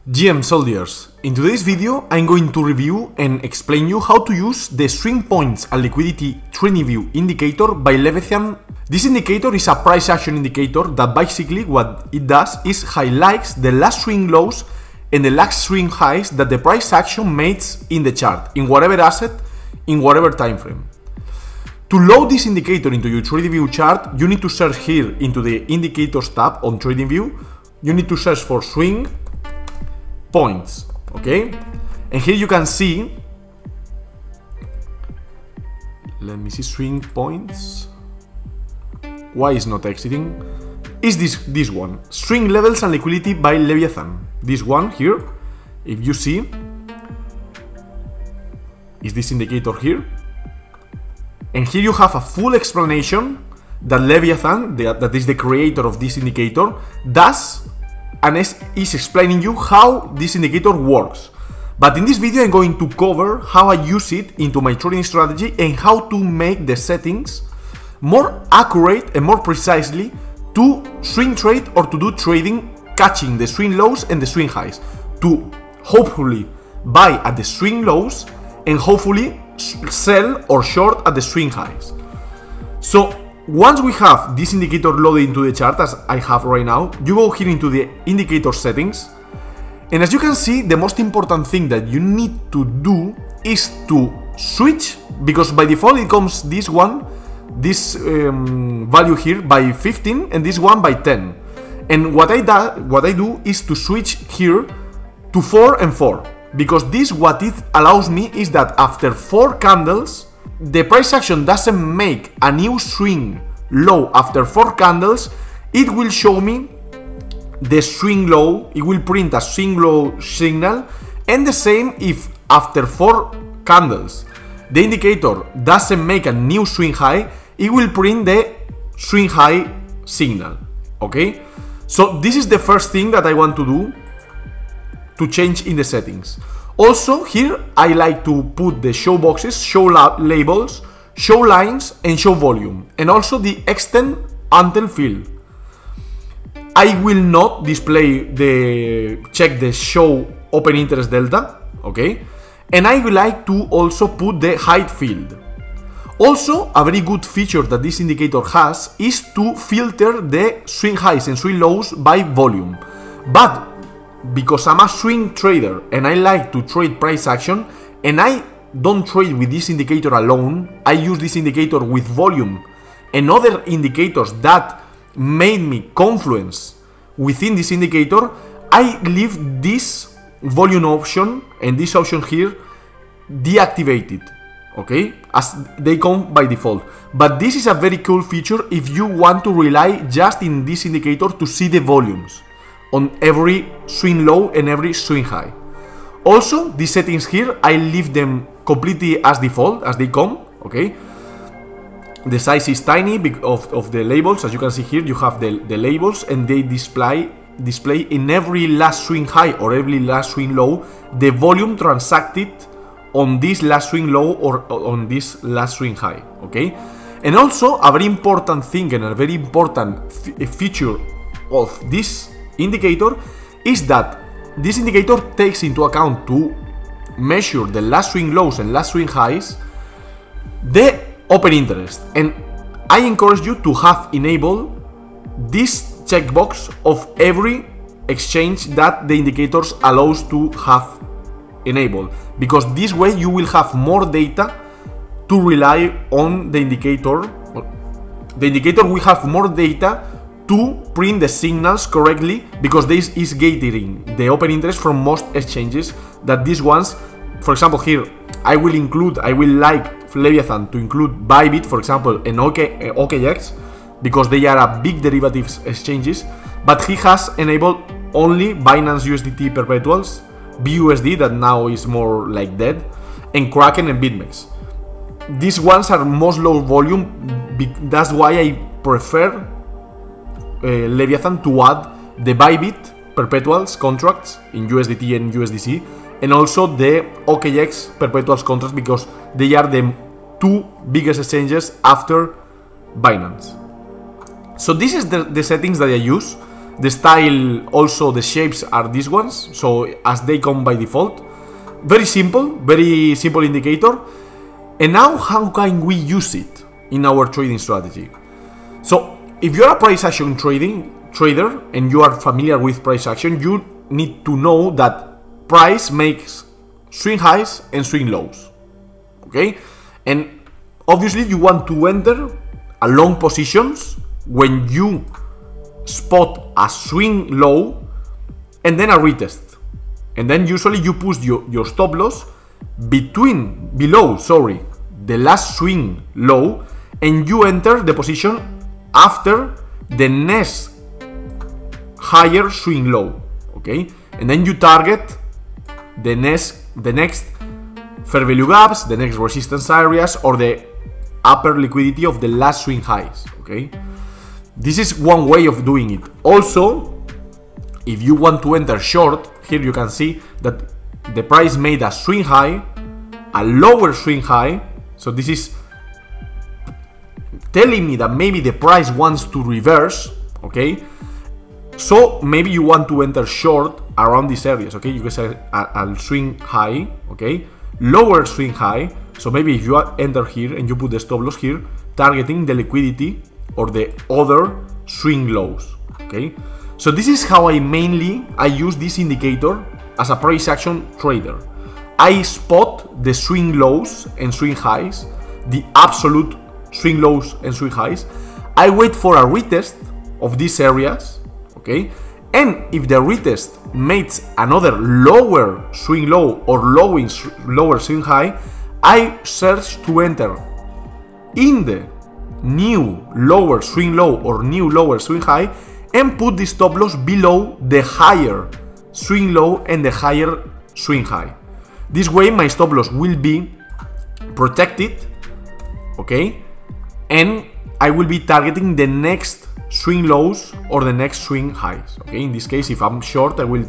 GM soldiers, in today's video I'm going to review and explain you how to use the swing points and liquidity TradingView indicator by Leviathan. This indicator is a price action indicator that basically what it does is highlights the last swing lows and the last swing highs that the price action makes in the chart, in whatever asset, in whatever time frame. To load this indicator into your TradingView chart, you need to search here into the indicators tab on TradingView. You need to search for swing points, okay? And here you can see, let me see, swing points. Why is not exiting? Is this one, swing levels and liquidity by Leviathan. This one here, if you see, is this indicator here. And here you have a full explanation that Leviathan, that is the creator of this indicator, does and is explaining you how this indicator works. But in this video I'm going to cover how I use it into my trading strategy and how to make the settings more accurate and more precisely to swing trade or to do trading catching the swing lows and the swing highs, to hopefully buy at the swing lows and hopefully sell or short at the swing highs. So once we have this indicator loaded into the chart, as I have right now, you go here into the indicator settings, and as you can see, the most important thing that you need to do is to switch, because by default it comes this one, this value here by 15 and this one by 10. And what I do is to switch here to 4 and 4, because this what it allows me is that after 4 candles, the price action doesn't make a new swing low after 4 candles, it will show me the swing low, it will print a swing low signal, and the same if after 4 candles the indicator doesn't make a new swing high, it will print the swing high signal, okay? So this is the first thing that I want to do to change in the settings. Also here I like to put the show boxes, show labels, show lines and show volume, and also the extend until fill. I will not display check the show open interest delta, okay? And I would like to also put the height field. Also, a very good feature that this indicator has is to filter the swing highs and swing lows by volume. But because I'm a swing trader and I like to trade price action, and I don't trade with this indicator alone, I use this indicator with volume and other indicators that made me confluence within this indicator, I leave this volume option and this option here deactivated, okay, as they come by default. But this is a very cool feature if you want to rely just in this indicator to see the volumes on every swing low and every swing high. Also, these settings here, I leave them completely as default, as they come, okay? The size is tiny of the labels. As you can see here, you have the labels, and they display in every last swing high or every last swing low the volume transacted on this last swing low or on this last swing high, okay? And also, a very important thing and a very important feature of this indicator is that this indicator takes into account to measure the last swing lows and last swing highs the open interest, and I encourage you to have enabled this checkbox of every exchange that the indicators allows to have enabled, because this way you will have more data to rely on the indicator. The indicator will have more data to print the signals correctly, because this is gathering the open interest from most exchanges, that these ones, for example here, I will like Leviathan to include Bybit, for example, and OKX, because they are a big derivatives exchanges, but he has enabled only Binance USDT perpetuals, BUSD that now is more like dead, and Kraken and BitMEX. These ones are most low volume, that's why I prefer Leviathan to add the Bybit perpetuals contracts in USDT and USDC, and also the OKX perpetuals contracts, because they are the 2 biggest exchanges after Binance. So this is the settings that I use. The style, also the shapes are these ones, so as they come by default. Very simple indicator. And now how can we use it in our trading strategy? So if you're a price action trader and you are familiar with price action, you need to know that price makes swing highs and swing lows. Okay? And obviously you want to enter a long positions when you spot a swing low and then a retest. And then usually you push your stop loss below the last swing low, and you enter the position after the next higher swing low. Okay? And then you target the next fair value gaps, the next resistance areas, or the upper liquidity of the last swing highs. Okay? This is one way of doing it. Also, if you want to enter short, here you can see that the price made a swing high, a lower swing high. So this is telling me that maybe the price wants to reverse. Okay? So maybe you want to enter short around these areas. Okay? You can say a swing high. Okay? Lower swing high. So maybe if you enter here and you put the stop loss here, targeting the liquidity or the other swing lows. Okay, so this is how I use this indicator as a price action trader. I spot the swing lows and swing highs, the absolute swing lows and swing highs. I wait for a retest of these areas. Okay, and if the retest makes another lower swing low or lower swing high, I search to enter in the new lower swing low or new lower swing high and put the stop loss below the higher swing low and the higher swing high. This way my stop loss will be protected, okay, and I will be targeting the next swing lows or the next swing highs. Okay, in this case, if I'm short, I will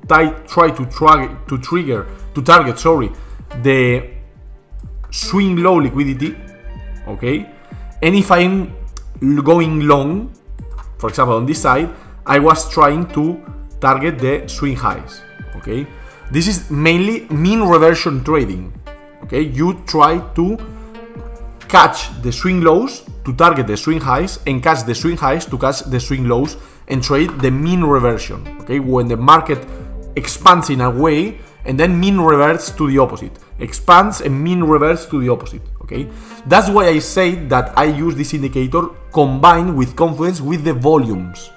try to target the swing low liquidity. Okay, and if I'm going long, for example on this side, I was trying to target the swing highs. Okay, this is mainly mean reversion trading. Okay, you try to catch the swing lows to target the swing highs, and catch the swing highs to catch the swing lows, and trade the mean reversion. Okay, when the market expands in a way and then mean reverts to the opposite, expands and mean reverts to the opposite. Okay, that's why I say that I use this indicator combined with confidence with the volumes,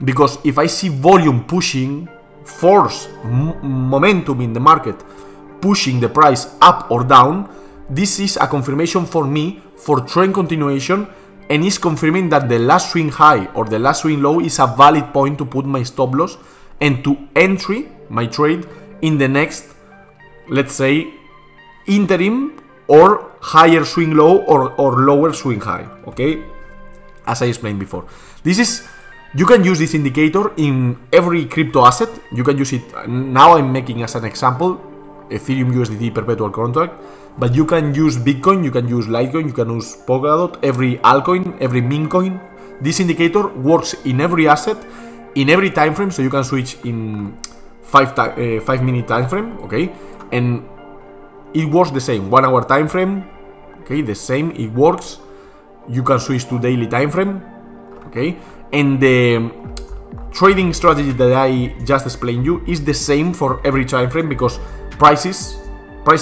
because if I see volume pushing, force momentum in the market pushing the price up or down, this is a confirmation for me for trend continuation, and is confirming that the last swing high or the last swing low is a valid point to put my stop loss and to entry my trade in the next, let's say, interim or higher swing low or lower swing high. Okay, as I explained before, you can use this indicator in every crypto asset. You can use it. Now I'm making as an example Ethereum USDT perpetual contract, but you can use Bitcoin, you can use Litecoin, you can use Polkadot, every altcoin, every meme coin. This indicator works in every asset, in every time frame, so you can switch in 5-minute time frame. Okay, and it works the same. 1 hour time frame. Okay, the same. It works. You can switch to daily time frame. Okay, and the trading strategy that I just explained you is the same for every time frame, because price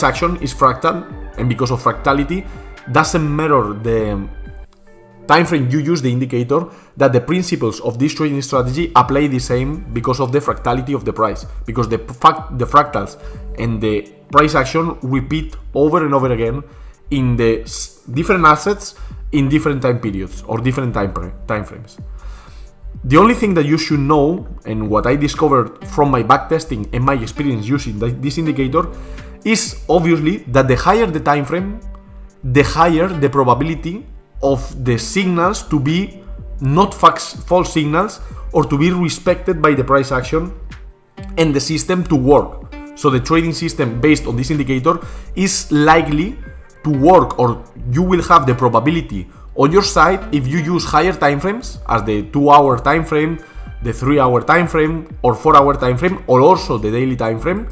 action is fractal, and because of fractality, doesn't matter the time frame you use the indicator, that the principles of this trading strategy apply the same because of the fractality of the price, because the fractals and the price action repeat over and over again in the different assets in different time periods or different time frames. The only thing that you should know, and what I discovered from my backtesting and my experience using this indicator, is obviously that the higher the time frame, the higher the probability of the signals to be not false signals, or to be respected by the price action and the system to work. So the trading system based on this indicator is likely to work, or you will have the probability on your side if you use higher time frames, as the 2 hour time frame, the 3-hour time frame or 4-hour time frame, or also the daily time frame,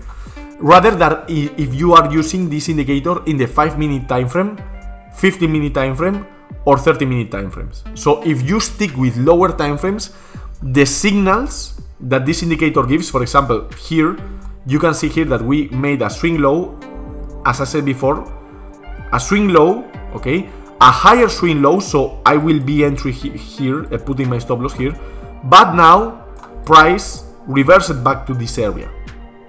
rather than if you are using this indicator in the 5-minute time frame, 15-minute time frame, or 30-minute time frames. So if you stick with lower time frames, the signals that this indicator gives, for example, here you can see here that we made a swing low, as I said before, a swing low, okay, a higher swing low, so I will be entry here, putting my stop loss here, but now price reversed back to this area,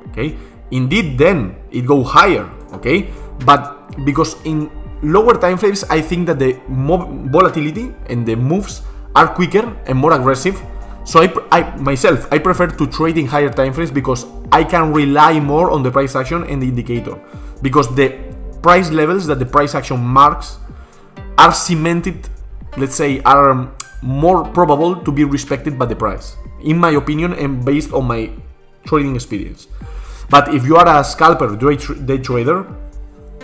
okay. Indeed, then it go higher, okay, but because in lower time frames, I think that the volatility and the moves are quicker and more aggressive. So I myself prefer to trade in higher time frames because I can rely more on the price action and the indicator, because the price levels that the price action marks are cemented, let's say, are more probable to be respected by the price, in my opinion and based on my trading experience. But if you are a scalper, day trader,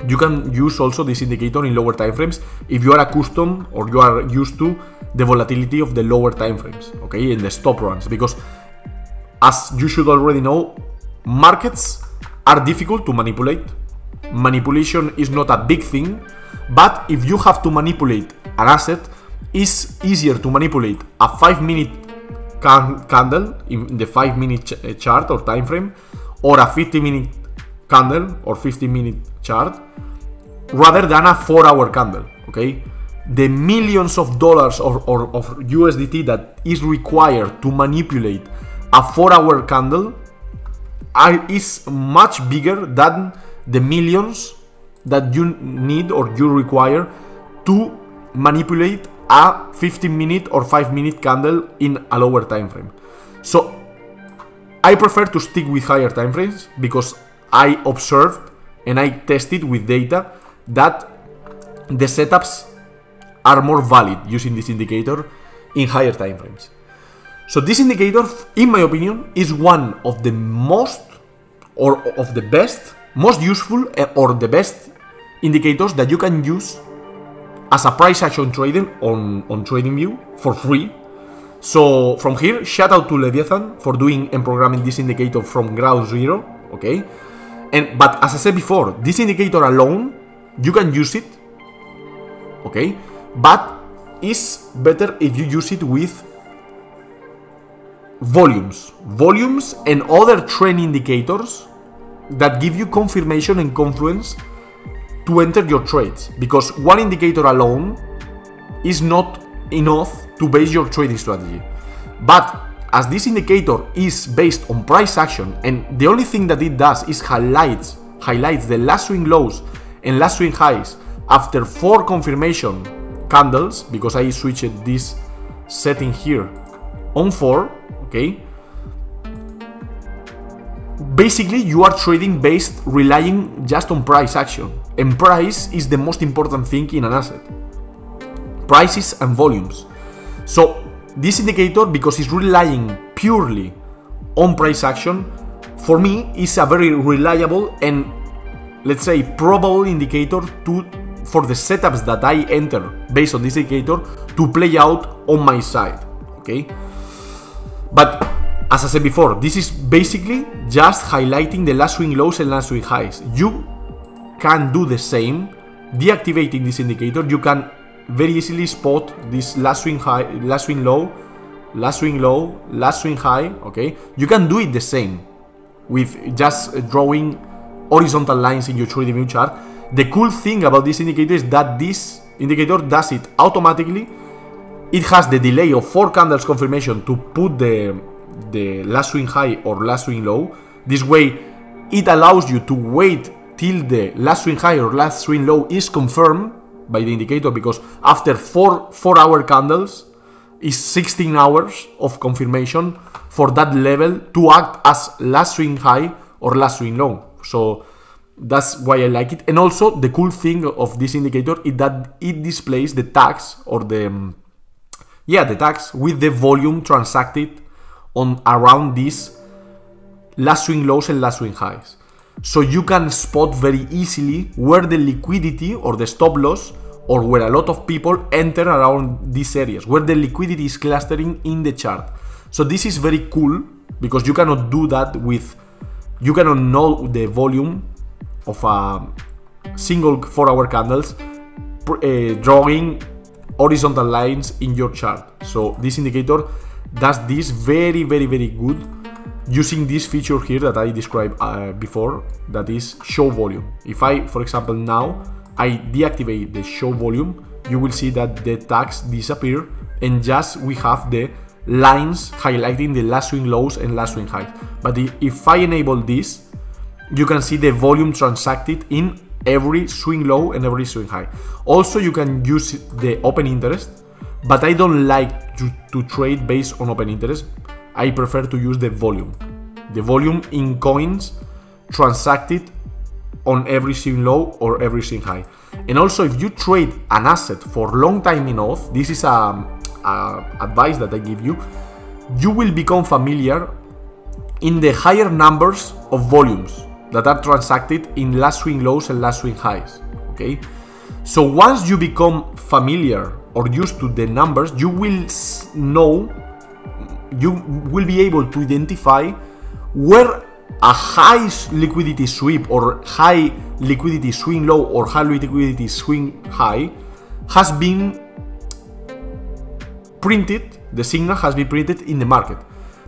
you can use also this indicator in lower time frames if you are accustomed or you are used to the volatility of the lower time frames, okay, in the stop runs, because as you should already know, markets are difficult to manipulate. Manipulation is not a big thing, but if you have to manipulate an asset, it's easier to manipulate a 5-minute candle in the 5-minute chart or time frame, or a 50-minute candle or 50-minute chart, rather than a 4-hour candle, okay. The millions of dollars or of USDT that is required to manipulate a 4-hour candle is much bigger than the millions that you need or you require to manipulate a 15-minute or 5-minute candle in a lower time frame. So I prefer to stick with higher time frames because I observed and I tested with data that the setups are more valid using this indicator in higher time frames. So this indicator, in my opinion, is one of the most or of the best, most useful or the best indicators that you can use as a price action trading on TradingView for free. So from here, shout out to Leviathan for doing and programming this indicator from ground zero, okay? But as I said before, this indicator alone, you can use it, okay? But it's better if you use it with volumes and other trend indicators that give you confirmation and confluence to enter your trades, because one indicator alone is not enough to base your trading strategy. But as this indicator is based on price action, and the only thing that it does is highlights the last swing lows and last swing highs after 4 confirmation candles, because I switched this setting here on 4, okay. Basically, you are trading based relying just on price action, and price is the most important thing in an asset. Prices and volumes. So this indicator, because it's relying purely on price action, for me is a very reliable and, let's say, probable indicator for the setups that I enter based on this indicator to play out on my side, okay. But as I said before, this is basically just highlighting the last swing lows and last swing highs. You can do the same, deactivating this indicator. You can very easily spot this last swing high, last swing low, last swing low, last swing high, okay. You can do it the same with just drawing horizontal lines in your TradingView chart. The cool thing about this indicator is that this indicator does it automatically. It has the delay of 4 candles confirmation to put the last swing high or last swing low. This way it allows you to wait till the last swing high or last swing low is confirmed by the indicator, because after 4-hour candles is 16 hours of confirmation for that level to act as last swing high or last swing low. So that's why I like it. And also the cool thing of this indicator is that it displays the tags or the tags with the volume transacted on around these last swing lows and last swing highs. So you can spot very easily where the liquidity or the stop loss, or where a lot of people enter around these areas, where the liquidity is clustering in the chart. So this is very cool because you cannot do that with, you cannot know the volume of a single 4-hour candles drawing horizontal lines in your chart. So this indicator does this very good using this feature here that I described before, that is show volume. If I, for example, now I deactivate the show volume, you will see that the tags disappear and just we have the lines highlighting the last swing lows and last swing highs. But if I enable this, you can see the volume transacted in every swing low and every swing high. Also, you can use the open interest, but I don't like to trade based on open interest. I prefer to use the volume in coins transacted on every swing low or every swing high. And also, if you trade an asset for long time enough, this is advice that I give you, you will become familiar in the higher numbers of volumes that are transacted in last swing lows and last swing highs. Okay, so once you become familiar or used to the numbers, you will know, you will be able to identify where a high liquidity sweep or high liquidity swing low or high liquidity swing high has been printed, the signal has been printed in the market.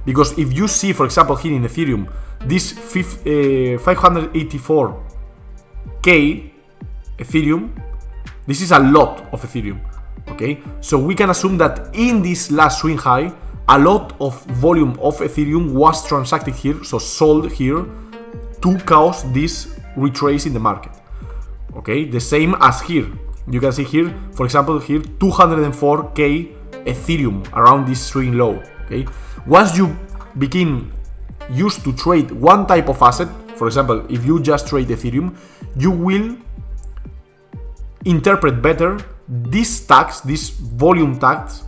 Because if you see, for example, here in Ethereum, this 584k Ethereum, this is a lot of Ethereum, okay? So we can assume that in this last swing high, a lot of volume of Ethereum was transacted here, so sold here, to cause this retrace in the market, okay? The same as here. You can see here, for example, here 204k Ethereum around this swing low, okay? Once you begin used to trade one type of asset, for example, if you just trade Ethereum, you will interpret better these tags, these volume tags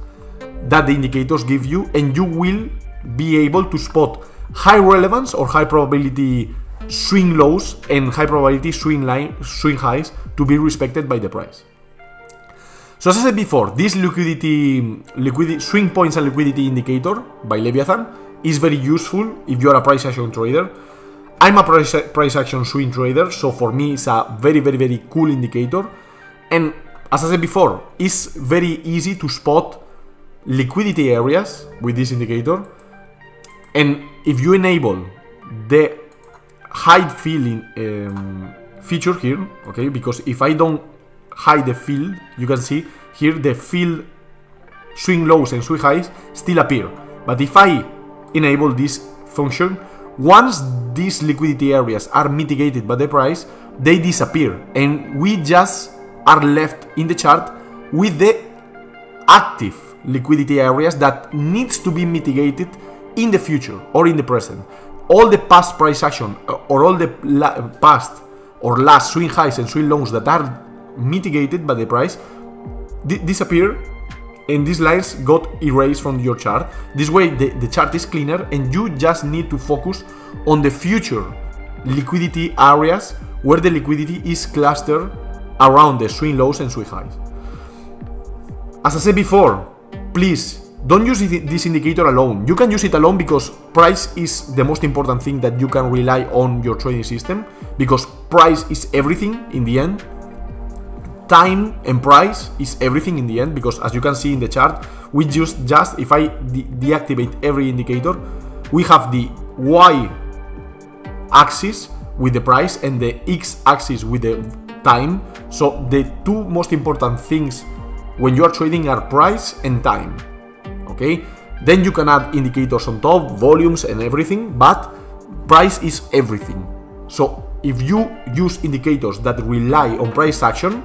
that the indicators give you, and you will be able to spot high relevance or high probability swing lows and high probability swing highs to be respected by the price. So as I said before, this liquidity swing points and liquidity indicator by Leviathan is very useful if you are a price action trader. I'm a price action swing trader, so for me it's a very cool indicator. And as I said before, it's very easy to spot liquidity areas with this indicator. And if you enable the hide field feature here, okay, because if I don't hide the field, you can see here the field swing lows and swing highs still appear. But if I enable this function, once these liquidity areas are mitigated by the price, they disappear, and we just are left in the chart with the active liquidity areas that needs to be mitigated in the future or in the present. All the past price action or all the past or last swing highs and swing lows that are mitigated by the price disappear, and these lines got erased from your chart. This way the chart is cleaner, and you just need to focus on the future liquidity areas where the liquidity is clustered around the swing lows and swing highs. As I said before, please don't use this indicator alone. You can use it alone because price is the most important thing that you can rely on your trading system, because price is everything in the end. Time and price is everything in the end, because as you can see in the chart, we just if I deactivate every indicator, we have the Y axis with the price and the X axis with the time. So the two most important things when you are trading are price and time, okay? Then you can add indicators on top, volumes and everything, but price is everything. So if you use indicators that rely on price action,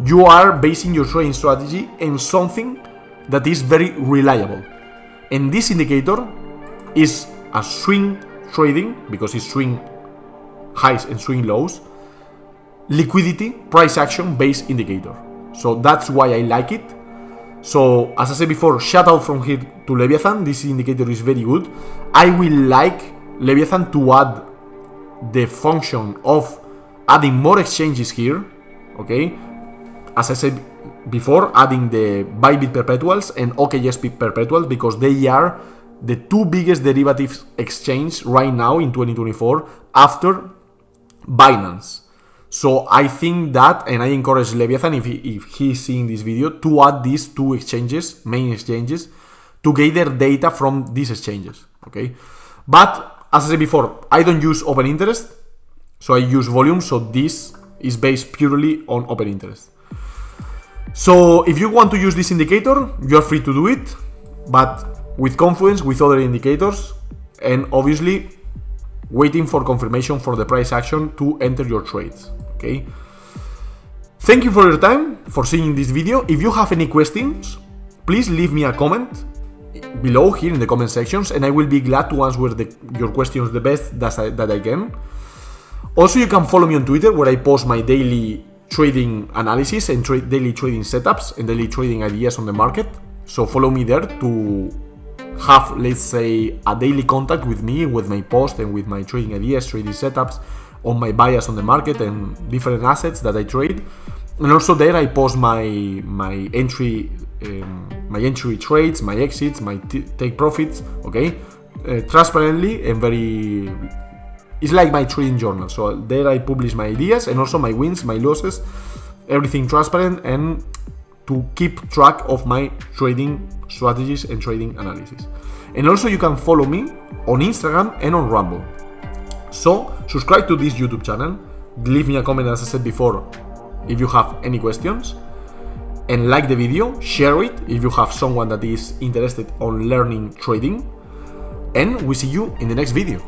you are basing your trading strategy on something that is very reliable. And this indicator is a swing trading, because it's swing highs and swing lows, liquidity, price action based indicator. So that's why I like it. So as I said before, shout out from here to Leviathan. This indicator is very good. I will like Leviathan to add the function of adding more exchanges here, okay? As I said before adding the Bybit perpetuals and OKSP perpetuals, because they are the two biggest derivatives exchange right now in 2024 after Binance. So I think that, and I encourage Leviathan, if he's seeing this video, to add these two exchanges, main exchanges, to gather data from these exchanges, okay? But as I said before, I don't use open interest, so I use volume, so this is based purely on open interest. So if you want to use this indicator, you're free to do it, but with confluence with other indicators, and obviously waiting for confirmation for the price action to enter your trades, okay? Thank you for your time, for seeing this video. If you have any questions, please leave me a comment below here in the comment sections, and I will be glad to answer your questions the best that I can. Also, you can follow me on Twitter, where I post my daily trading analysis and daily trading setups and daily trading ideas on the market. So follow me there to have, let's say, a daily contact with me, with my post and with my trading ideas, trading setups, on my bias on the market and different assets that I trade. And also there I post my entry trades, my exits, my take profits, okay, transparently and very. It's like my trading journal. So there I publish my ideas and also my wins, my losses, everything transparent, and to keep track of my trading strategies and trading analysis. And also you can follow me on Instagram and on Rumble. So subscribe to this YouTube channel, leave me a comment, as I said before, if you have any questions, and like the video, share it if you have someone that is interested on learning trading, and we see you in the next video.